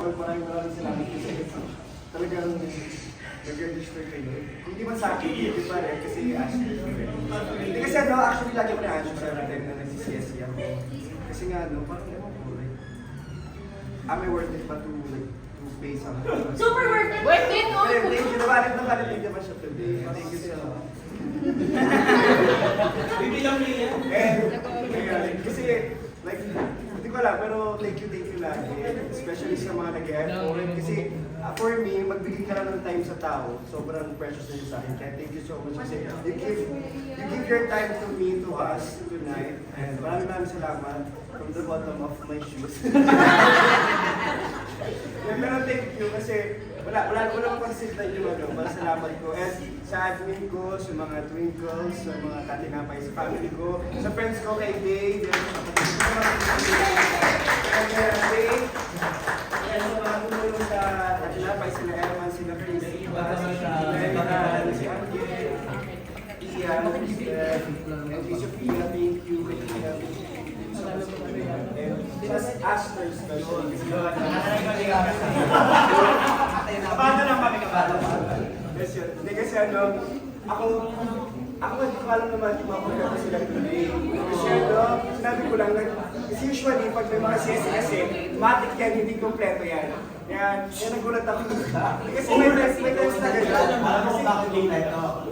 Maraming salamat kasi talagang nag-register kayo. Hindi man sa akin, hindi pa rin kasi Ashley. Hindi kasi actually lagi ko na Ashley every time na nagsisiyasi ako. Kasi nga parang ewan ko am I worth it pa to pay something? Super worth it! Worth it! Thank you, nabalit naman siya today. Thank you so much. Bibilang niya. Kasi, like, hindi ko alam, pero thank you lagi. Especially sa mga nag-effort. Kasi, for me, magbigay ka lang ng time sa tao, sobrang precious na yun sa akin. Kaya thank you so much. Kasi, you give your time to me, to us, tonight. And maraming salamat from the bottom of my shoes. Pero thank you kasi wala akong consistent yung salamat ko. And sa admin ko, sa mga twinkles, sa mga katinapay, sa family ko, sa friends ko kay Dave, sa kapatid ko, and Dave, and sa mga tumulong sa katinapay, sila Eman, sila Chris, si Angel, Ian, and si Sophia, thank you, kay Ian. Just asters ka yun. Kabata lang kami, kabata. Hindi kasi ako hindi ko alam naman kung mapunta sila today. Kasi sinabi ko lang, kasi usually pag may mga siyesi kasi, matik yan, hindi kompleto yan. Kaya nagulat ako. Kasi may test na ganyan. Alam mo kung bakit late night, no?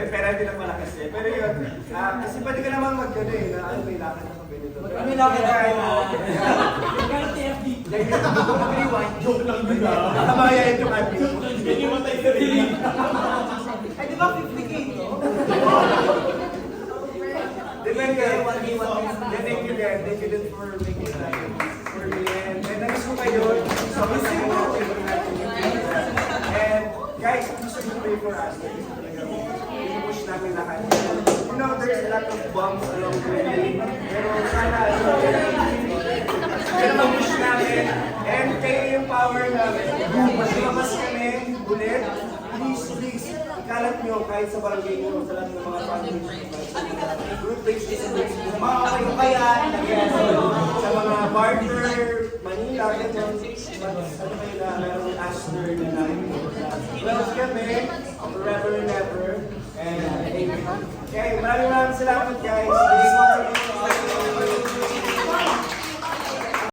Pera din ang malakas eh. Pero yun, kasi pwede ka naman mag-gano eh, na may lakad na kami nito. May lakad na kayo. Joke lang din ah. Nakamayan yung ating. Hindi mo tayo sa rin. Ay, di ba 50K to? Depende. Thank you din for making time for me. And namiss ko kayo. So, miss ko. And guys, gusto ko pray for us. I-push namin lahat. You know, there's a lot of bumps along the way. Pero sana, pero mag-push namin. And kayo yung power namin. Mas lumabas kami, ulit. Please, ikalat nyo kahit sa barangay nyo, sa lahat ng mga family. Group pages and Facebook. Mga kayo sa mga barter, Manila, ganyan. Ano kayo na merong Astor na namin. Well, kami, forever and ever. And, okay, maraming salamat guys.